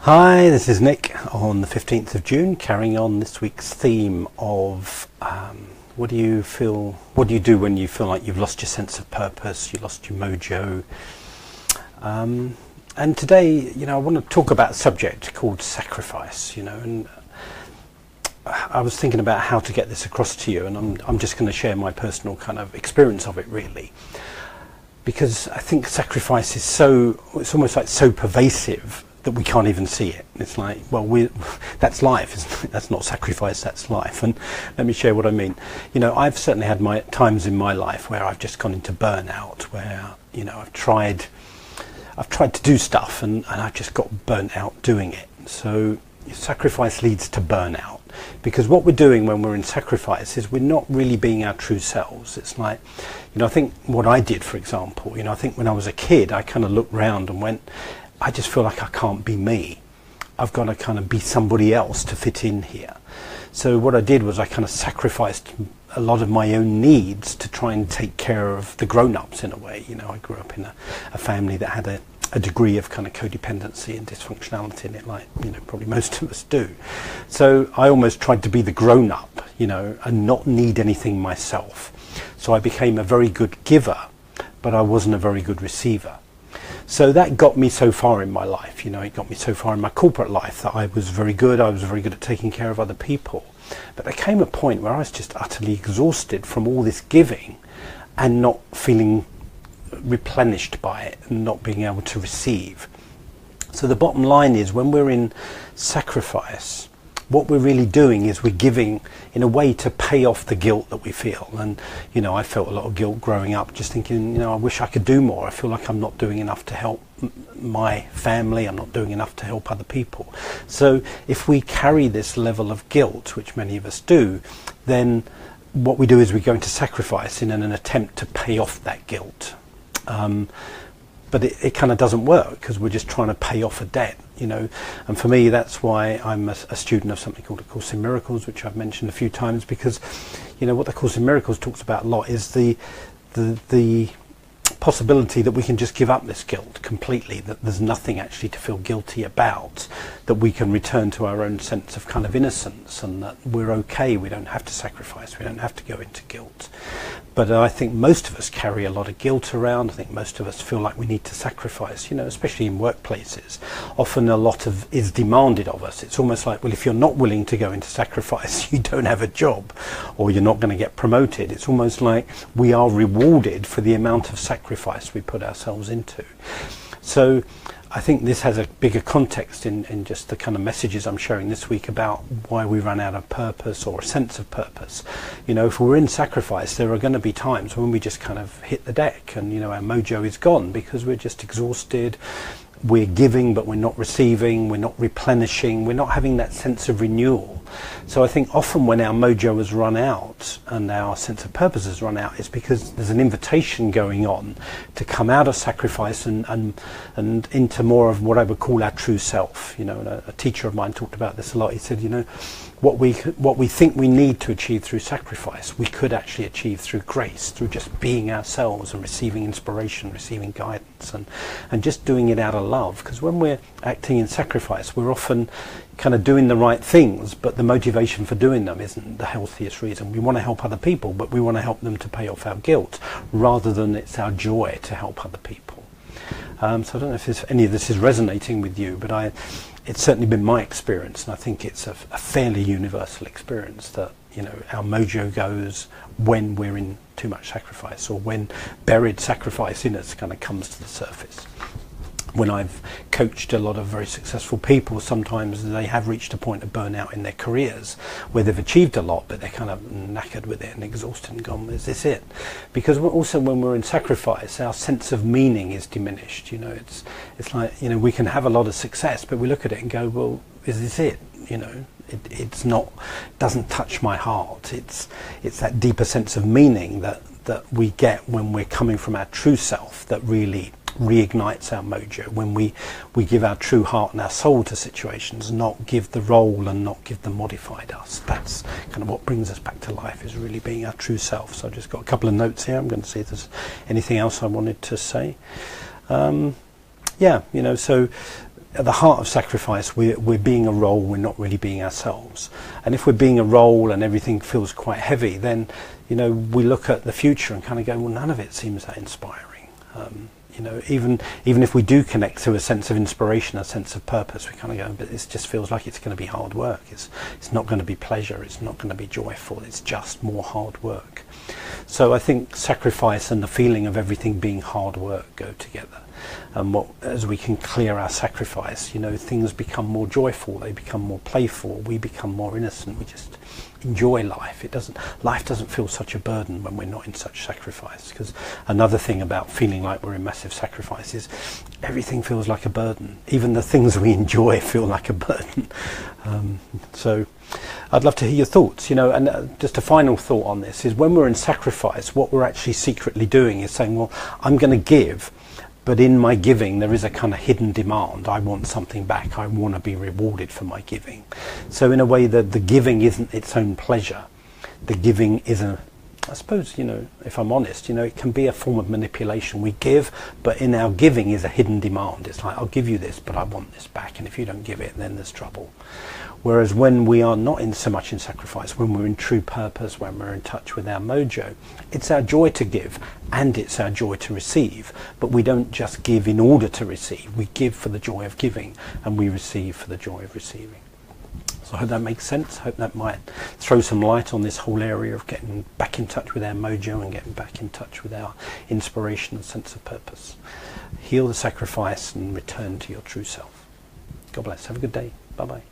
Hi, this is Nick on the 15th of June, carrying on this week's theme of what do you do when you feel like you've lost your sense of purpose, you lost your mojo. And today, I want to talk about a subject called sacrifice, and I was thinking about how to get this across to you, and I'm just going to share my personal kind of experience of it, really. Because I think sacrifice is it's almost like so pervasive that we can't even see it. It's like, well, that's life, isn't it? That's not sacrifice, that's life. And let me share what I mean. I've certainly had my times in my life where I've just gone into burnout, where, I've tried to do stuff and I've just got burnt out doing it. So sacrifice leads to burnout, because what we're doing when we're in sacrifice is we're not really being our true selves. It's like, I think what I did, for example, I think when I was a kid, I kind of looked round and went, I just feel like I can't be me. I've got to kind of be somebody else to fit in here. So what I did was I kind of sacrificed a lot of my own needs to try and take care of the grown-ups in a way. I grew up in a family that had a degree of kind of codependency and dysfunctionality in it, like, probably most of us do. So I almost tried to be the grown-up, and not need anything myself. So I became a very good giver, but I wasn't a very good receiver. So that got me so far in my life, it got me so far in my corporate life that I was very good at taking care of other people. But there came a point where I was just utterly exhausted from all this giving and not feeling replenished by it and not being able to receive. So the bottom line is, when we're in sacrifice, what we're really doing is we're giving in a way to pay off the guilt that we feel. And I felt a lot of guilt growing up, just thinking, I wish I could do more. I feel like I'm not doing enough to help my family, I'm not doing enough to help other people. So if we carry this level of guilt, which many of us do, then what we do is we go into sacrifice in an attempt to pay off that guilt. But it kind of doesn't work, because we're just trying to pay off a debt, and for me, that's why I'm a student of something called A Course in Miracles, which I've mentioned a few times, because what the Course in Miracles talks about a lot is the possibility that we can just give up this guilt completely, that there's nothing actually to feel guilty about, that we can return to our own sense of kind of innocence, and that we're okay, we don't have to sacrifice, we don't have to go into guilt. But I think most of us carry a lot of guilt around. I think most of us feel like we need to sacrifice, especially in workplaces. Often a lot is demanded of us. It's almost like, well, if you're not willing to go into sacrifice, you don't have a job, or you're not going to get promoted. It's almost like we are rewarded for the amount of sacrifice we put ourselves into. So I think this has a bigger context in just the kind of messages I'm sharing this week about why we run out of purpose or a sense of purpose. If we're in sacrifice, there are going to be times when we just kind of hit the deck and, our mojo is gone, because we're just exhausted. We're giving, but we're not receiving, we're not replenishing, we're not having that sense of renewal. So I think often when our mojo has run out and our sense of purpose has run out, it's because there's an invitation going on to come out of sacrifice and into more of what I would call our true self. A teacher of mine talked about this a lot. He said, what we think we need to achieve through sacrifice, we could actually achieve through grace, through just being ourselves and receiving inspiration, receiving guidance, and just doing it out of love. Because when we're acting in sacrifice, we're often kind of doing the right things, but the motivation for doing them isn't the healthiest reason. We want to help other people, but we want to help them to pay off our guilt, rather than it's our joy to help other people. So I don't know if any of this is resonating with you, but it's certainly been my experience, and I think it's a fairly universal experience, that our mojo goes when we're in too much sacrifice, or when buried sacrifice in us kind of comes to the surface. When I've coached a lot of very successful people, sometimes they have reached a point of burnout in their careers where they've achieved a lot, but they're kind of knackered with it and exhausted and gone, is this it? Because also when we're in sacrifice, our sense of meaning is diminished. It's like, we can have a lot of success, but we look at it and go, well, is this it? It's not, doesn't touch my heart. It's that deeper sense of meaning that we get when we're coming from our true self that really reignites our mojo, when we give our true heart and our soul to situations, not give the role and not give the modified us. That's kind of what brings us back to life, is really being our true self. So I've just got a couple of notes here. I'm going to see if there's anything else I wanted to say. So at the heart of sacrifice, we're being a role, we're not really being ourselves. And if we're being a role and everything feels quite heavy, then, you know, we look at the future and kind of go, well, none of it seems that inspiring. You know, even if we do connect to a sense of inspiration, a sense of purpose, we kind of go, but it just feels like it's going to be hard work. It's not going to be pleasure. It's not going to be joyful. It's just more hard work. So I think sacrifice and the feeling of everything being hard work go together. And as we can clear our sacrifice, you know, things become more joyful. They become more playful. We become more innocent. We just enjoy life. Life doesn't feel such a burden when we're not in such sacrifice. Because another thing about feeling like we're in massive sacrifice is everything feels like a burden. Even the things we enjoy feel like a burden. So I'd love to hear your thoughts, you know, and just a final thought on this is when we're in sacrifice, what we're actually secretly doing is saying, well, I'm going to give, but in my giving there is a kind of hidden demand. I want something back. I want to be rewarded for my giving. So in a way, the giving isn't its own pleasure. The giving is I suppose, you know, if I'm honest, you know, it can be a form of manipulation. We give, but in our giving is a hidden demand. It's like, I'll give you this, but I want this back. And if you don't give it, then there's trouble. Whereas when we are not in so much in sacrifice, when we're in true purpose, when we're in touch with our mojo, it's our joy to give and it's our joy to receive. But we don't just give in order to receive. We give for the joy of giving and we receive for the joy of receiving. So I hope that makes sense. I hope that might throw some light on this whole area of getting back in touch with our mojo and getting back in touch with our inspiration and sense of purpose. Heal the sacrifice and return to your true self. God bless. Have a good day. Bye-bye.